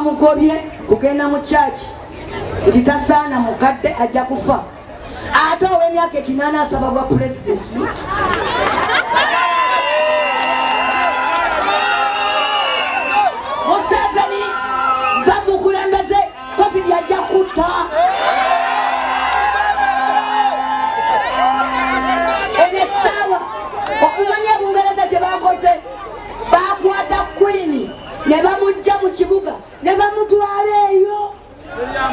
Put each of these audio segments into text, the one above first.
bamugobye kugenda mu church nti tasaana mukadde ajja kufa ate ow'emyaka 8 asaba bwa president Museveni va mukulembeze covid yajja kutta enesawa okumanya Bungereza gye bakoze bakwata Queen ne bamujja mu kibuga ne bamutwala eyo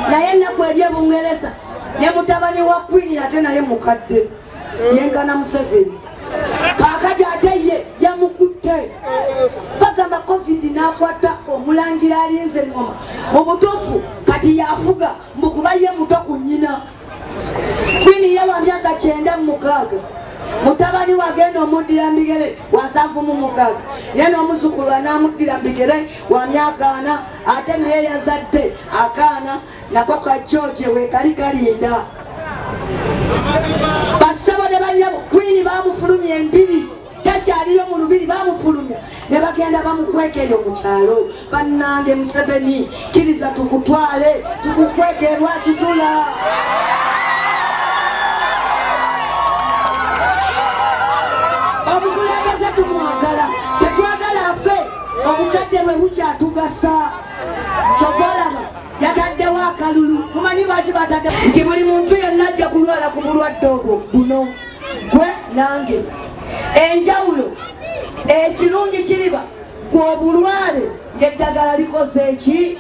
naye ennaku eri Bungereza ne mutabani wa Queen ate naye mukadde yenkana Museveni kakati ate ye yamukutte bagamba covid nakwata omulangira alinze engoma mu butuufu kati yafuga mbukuba ye muto ku nnyina Queen ye wa myaka 96 mutabani wagenda omuddira mbigere wa 76 ye n'omuzukulu anamuddira mbigere wa myaka 4 ate naye yazadde akaana nako ka George we kali kalinda basabo ne banyabo Queen bamufulumya embiri takyaliyo mu lubiri bamufulumya ne bagenda bamukwekeyo mu kyalo bannange Museveni kiriza tukutwale tukukweke lwakitula obukulembeze tumwagala tetwagala afe obukadde bwe bukyatugasa kyovalaba yataddewo akalulu mumanyi lwaki batadde nti buli muntu yenna ajja kulwala ku bulwadde obwo buno gwe nange enjawulo ekirungi kiriba gw'obulwale ng'eddagala likoze eki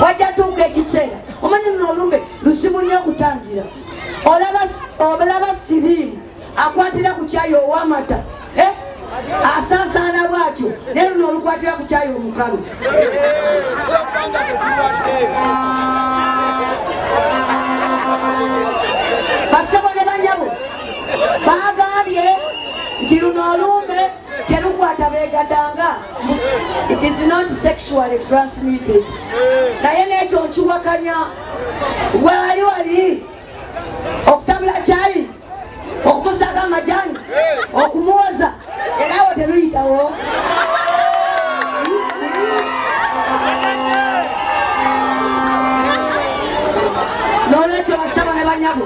wajja tuuka ekiseera omanyi luno olumbe lusibu nnyo okutangira olaba siriimu akwatira ku kyayi ow'amata asasaana bwatyo naye luno olukwatira ku kyayi omukalu basebo ne banyabo bagambye nti luno olumbe terukwata begadanga it is not sexually transmitted naye n'ekyo nkiwakanya gwe wali okutabula kyayi okumusaka amajani okumuwoza era awo teluyitawo n'olwekyo basaba ne banyabo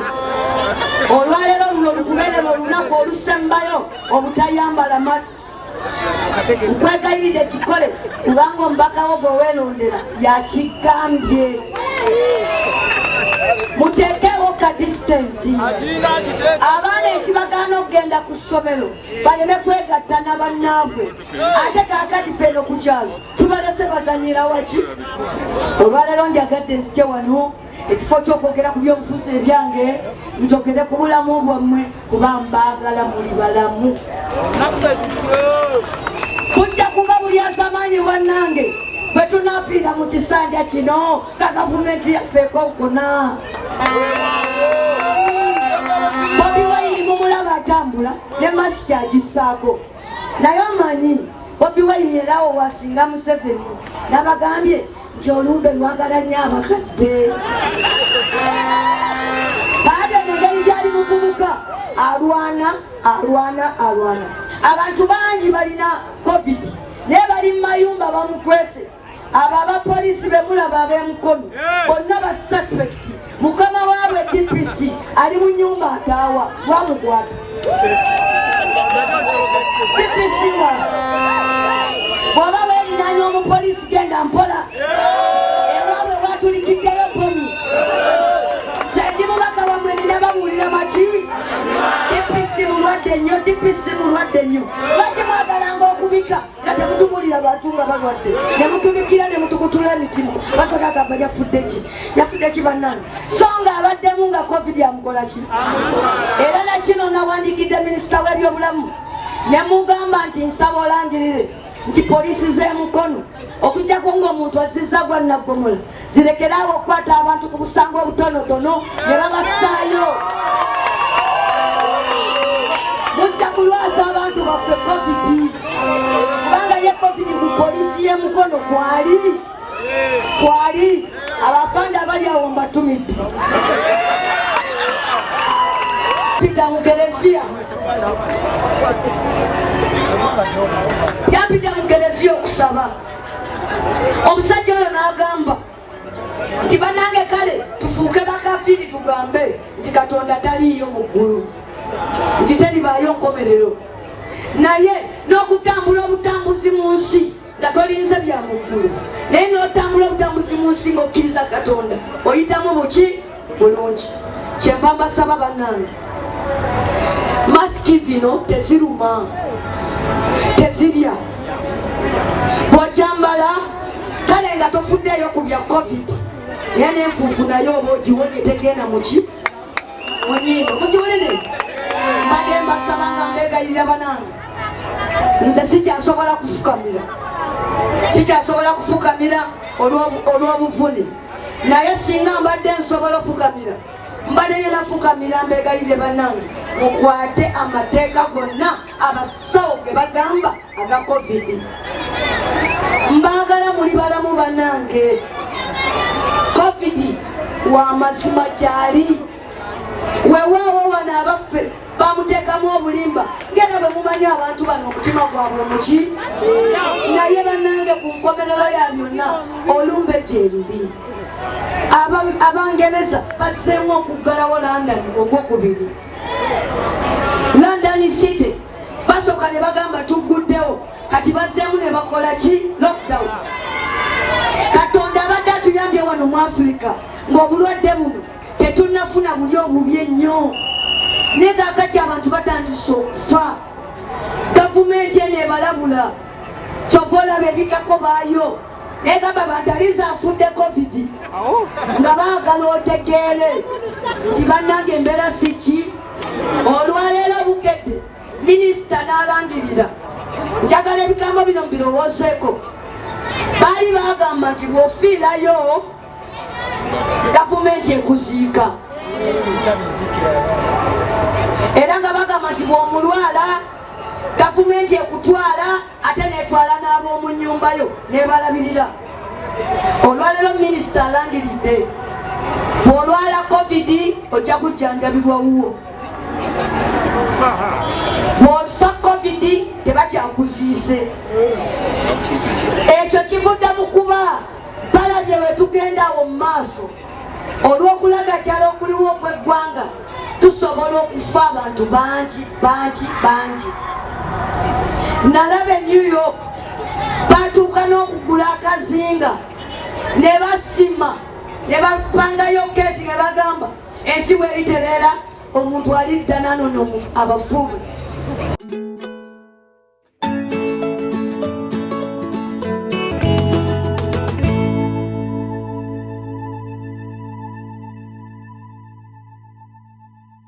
olwaleero luno lukubeere lwe lunaku olusembayo obutayambala masiki nkwegayiridde kikole kubanga omubakawo gwe weerondera yakigambye muteekewo ka distance abaana ekibagaana okugenda ku ssomero baleme kwegatta na bannaabwe ate kaakati feeno ku kyalo tubalese bazanyira waki olwaleero njagadde nzije wano ekifo ky'okwogera ku byobufuzi ebyange njogere ku bulamu bwammwe kuba mbaagala muli balamu kujja kuba buli asamaanyi bwannange bwe tunafiira mu kisanja kino ka gavumenti yaffe ekokona Bobi Wine mumulaba atambula ne masiki agisaako naye omanyi Bobi Wine era wasinga Museveni nabagambye nti olumbe lwagala nnyo abakadde kaade negeri gyali muvubuka alwana abantu bangi balina covid naye bali mu mayumba bamukwese abo abapoliisi bemulaba ab'emukono bonna basuspekti mukama waabwe DPC ali mu nyumba ataawa lwamukwata DPC wa bw'oba weerinaanya omupoliisi genda mpola ewaabwe bwatulikiddeyo polisi zedi mubaka wamwe nina babuulira maki DPC mulwadde nnyo lwaki mwagalanga okubika nga temutubulira bantu nga balwadde ne mutubikira ne mutukutula emitima batwagagamba yafudde ki bannange so nga abaddemu nga covid yamukola ki era nakino nawandikidde minisita w'ebyobulamu ne mugamba nti nsaba olangirire nti poliisi z'emukono okujjako ng'omuntu azizza gwa naggomola zirekeraawo okukwata abantu ku busango obutonotono ne babassaayo mujja kulwaza abantu baffe covid kubanga ye covid ku poliisi y'emukono kwali abafanda bali awo mbatumidde pita mukereziya yampita mukereziya okusaba Omusajja oyo n'agamba nti bannange kale tufuuke bakafiri tugambe nti Katonda taliiyo mu ggulu, nti teribaayo nkomerero, naye n'okutambula obutambuzi mu nsi nga tolinze bya mu ggulu, naye n'otambula obutambuzi mu nsi ng'okkiriza Katonda oyitamu buki bulungi. Kyenva mbasaba bannange, masiki zino teziruma, tezirya, bw'ojambala kale nga tofuddeyo ku bya covid, naye n'enfuufu nayo oba ogiwonye tegenda muki munyindo mukiwoneneza. Mbadde mbasaba nga mbegayirira bannange, nze sikyasobola kufukamira, sikyasobola kufukamira olw'obuvune, naye singa mbadde nsobola okufukamira mbadde ngenda fukamira. Mbegayirire bannange mukwate amateeka gonna abasawo ge bagamba aga covid. Mbagala muli balamu bannange, covid wa mazima gyali. Weewaawo wano abaffe bamuteekamu obulimba ngera bwe mumanyi abantu bano omutima gwabwe muki, naye bannange ku nkomerero ya byonna olumbe gye luli. Abangereza basseemu okuggalawo London ogwokubiri. London City basooka ne bagamba tugguddewo, kati bazzeemu ne bakola ki lockdown. Katonda abadde atuyambye wano mu Africa ng'obulwadde buno tetunnafuna buli obubi ennyo, naye kaakati abantu batandise okufa. Gavumenti eno ebalabula, kyova olaba ebikako baayo naye gamba bantaliza afudde covid nga baagala otegeere nti bannange embeera si ki. Olwaleero bukedde minisita n'alangirira, njagala ebigambo bino mbirowoozeeko, baali bagamba nti bw'ofiirayo gavumenti ekuziika, era nga bagamba nti bw'omulwala gavumenti ekutwala ate netwala n'ab'omu nnyumba yo nebalabirira. Olwaleero minisita alangiridde bw'olwala covid ojja kujjanjabirwa wuwo, bw'ofa covid tebakyakuziise. Ekyo kivudde mu kuba balabye bwe tugenda awo mu maaso olw'okulagajjala okuliwo okw'eggwanga tusobola okufa abantu bangi bangi bangi. Nalaba e New York batuuka n'okugula akazinga ne basima ne bapangayo keesi ne bagamba ensi bw'eritereera omuntu alidda nanono abafuube.